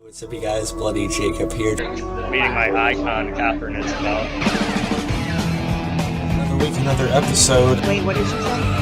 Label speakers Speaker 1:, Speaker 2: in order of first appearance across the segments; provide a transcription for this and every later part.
Speaker 1: What's up, you guys? Bloody Jacob here.
Speaker 2: Meeting my icon, Catherine Isabel.
Speaker 1: Another week, another episode.
Speaker 3: Wait, what did you say?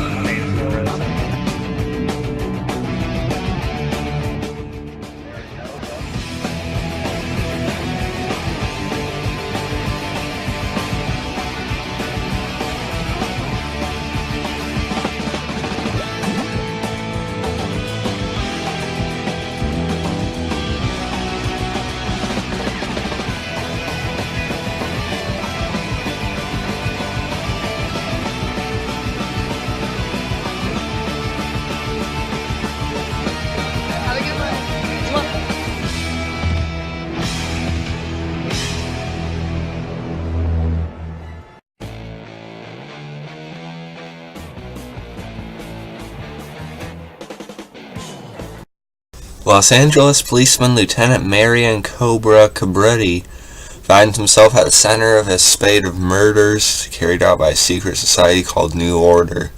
Speaker 1: Los Angeles policeman Lieutenant Marion Cobra Cabretti finds himself at the center of a spate of murders carried out by a secret society called New Order.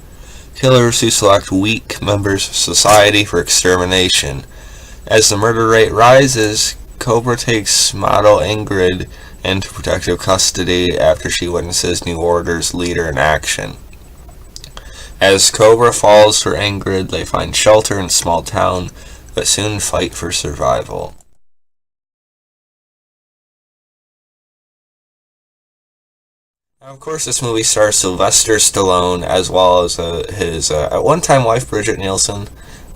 Speaker 1: Killers who select weak members of society for extermination. As the murder rate rises, Cobra takes model Ingrid into protective custody after she witnesses New Order's leader in action. As Cobra falls for Ingrid, they find shelter in a small town, but soon fight for survival. Now, of course, this movie stars Sylvester Stallone as well as his at one time wife Brigitte Nielsen.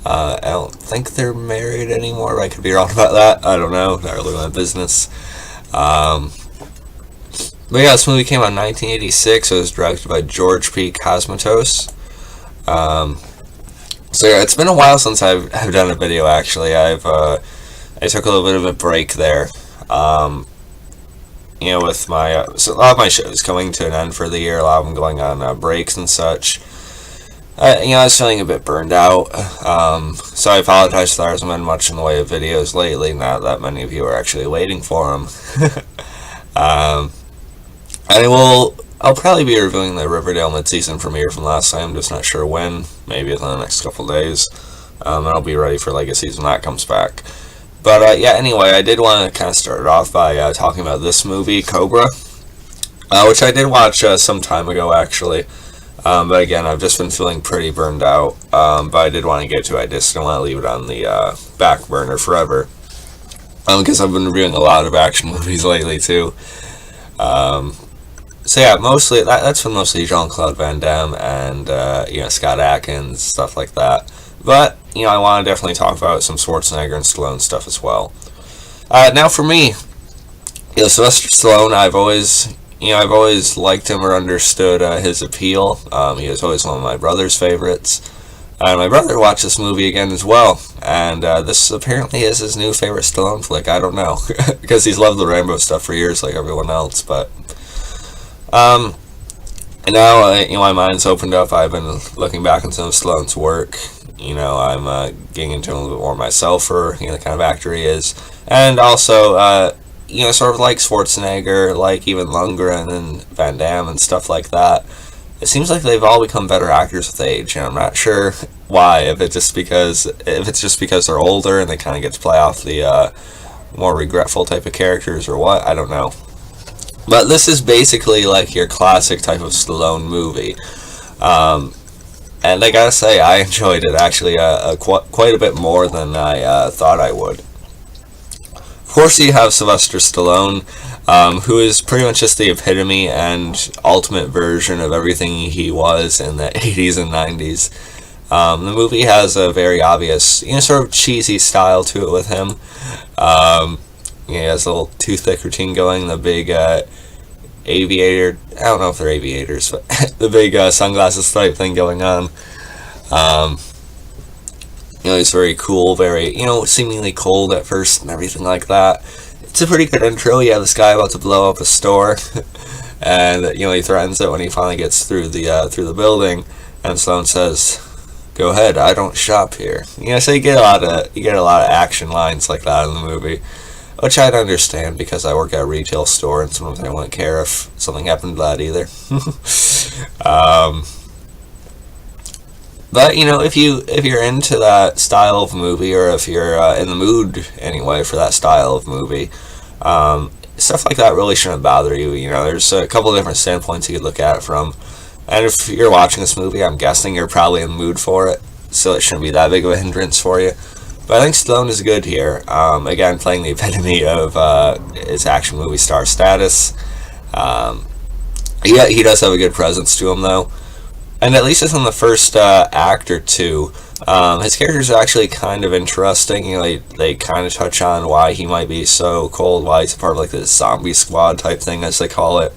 Speaker 1: I don't think they're married anymore. I could be wrong about that. I don't know. Not really my business. But yeah, this movie came out in 1986. It was directed by George P. Cosmatos. So yeah, it's been a while since I've done a video. Actually, I took a little bit of a break there. With my so a lot of my shows coming to an end for the year, a lot of them going on breaks and such. I was feeling a bit burned out. So I apologize if there hasn't been much in the way of videos lately. Not that many of you are actually waiting for them. I'll probably be reviewing the Riverdale mid-season premiere from last time. I'm just not sure when. Maybe within the next couple days. And I'll be ready for Legacy when that comes back. But yeah, anyway, I did want to kind of start it off by talking about this movie, Cobra, which I did watch some time ago, actually. But again, I've just been feeling pretty burned out. But I did want to get to it. I just don't want to leave it on the back burner forever. Because I've been reviewing a lot of action movies lately, too. So yeah, mostly that's been mostly Jean-Claude Van Damme and Scott Adkins, stuff like that. But I want to definitely talk about some Schwarzenegger and Stallone stuff as well. Now for me, Sylvester Stallone, I've always liked him or understood his appeal. He was always one of my brother's favorites. My brother watched this movie again as well, and this apparently is his new favorite Stallone flick. I don't know, because he's loved the Rambo stuff for years like everyone else, but and now, my mind's opened up. I've been looking back on some of Stallone's work. I'm getting into him a little bit more myself for, the kind of actor he is. And also, sort of like Schwarzenegger, like even Lundgren and Van Damme and stuff like that. It seems like they've all become better actors with age, and I'm not sure why. If it's just because they're older and they kind of get to play off the more regretful type of characters or what, I don't know. But this is basically like your classic type of Stallone movie. And I gotta say, I enjoyed it actually quite a bit more than I thought I would. Of course, you have Sylvester Stallone, who is pretty much just the epitome and ultimate version of everything he was in the 80s and 90s. The movie has a very obvious, sort of cheesy style to it with him. He has a little toothpick routine going, the big aviator, I don't know if they're aviators, but the big sunglasses type thing going on. He's very cool, very, seemingly cold at first and everything like that. It's a pretty good intro. You have this guy about to blow up a store, and, he threatens it when he finally gets through the building, and Stallone says, "Go ahead, I don't shop here." So you get a lot of action lines like that in the movie. Which I'd understand because I work at a retail store and sometimes I wouldn't care if something happened to that either. But if you're into that style of movie, or if you're in the mood anyway for that style of movie, stuff like that really shouldn't bother you. There's a couple of different standpoints you could look at it from. And if you're watching this movie, I'm guessing you're probably in the mood for it, so it shouldn't be that big of a hindrance for you. But I think Stallone is good here. Again, playing the epitome of his action movie star status. He does have a good presence to him, though. And at least within the first act or two, his characters are actually kind of interesting. They kind of touch on why he might be so cold, why he's a part of like this zombie squad type thing, as they call it.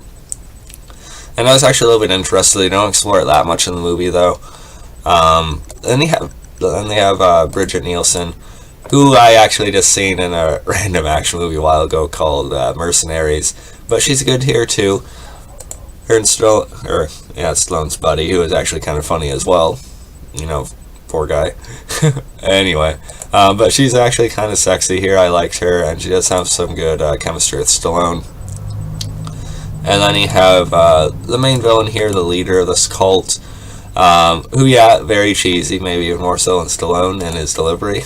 Speaker 1: And I was actually a little bit interested. They don't explore it that much in the movie, though. Then they have Brigitte Nielsen, who I actually just seen in a random action movie a while ago called Mercenaries. But she's good here too. Her and Stallone's buddy, who is actually kind of funny as well. Poor guy. Anyway, but she's actually kind of sexy here. I liked her, and she does have some good chemistry with Stallone. And then you have the main villain here, the leader of this cult, who, very cheesy, maybe even more so than Stallone in his delivery.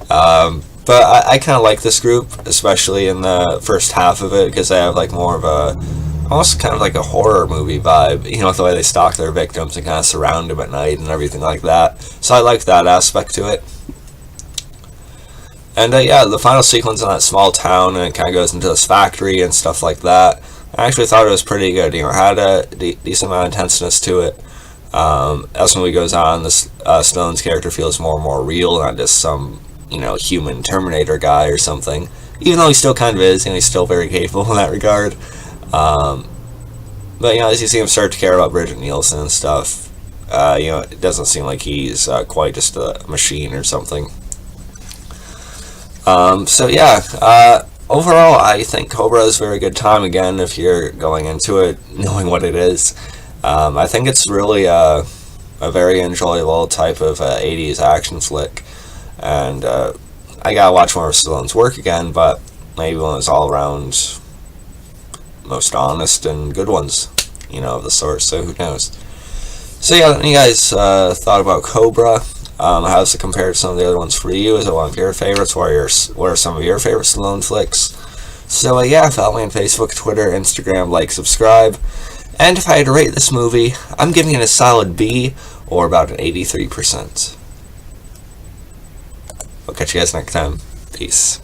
Speaker 1: But I kind of like this group, especially in the first half of it, because they have like more of almost kind of like a horror movie vibe, with the way they stalk their victims and kind of surround them at night and everything like that. So I like that aspect to it. And the final sequence in that small town, and it kind of goes into this factory and stuff like that. I actually thought it was pretty good. It had a decent amount of tenseness to it. As the movie goes on, this Stallone's character feels more and more real, not just some human Terminator guy or something. Even though he still kind of is, he's still very capable in that regard. But as you see him start to care about Brigitte Nielsen and stuff, it doesn't seem like he's quite just a machine or something. Overall, I think Cobra is a very good time, again, if you're going into it knowing what it is. I think it's really a very enjoyable type of 80s action flick. And I gotta watch more of Stallone's work again, but maybe one of his all-around most honest and good ones, of the sort, so who knows. So you guys thought about Cobra? How does it compare to some of the other ones for you? Is it one of your favorites? What are some of your favorite Stallone flicks? So follow me on Facebook, Twitter, Instagram, like, subscribe. And if I had to rate this movie, I'm giving it a solid B, or about an 83%. I'll catch you guys next time. Peace.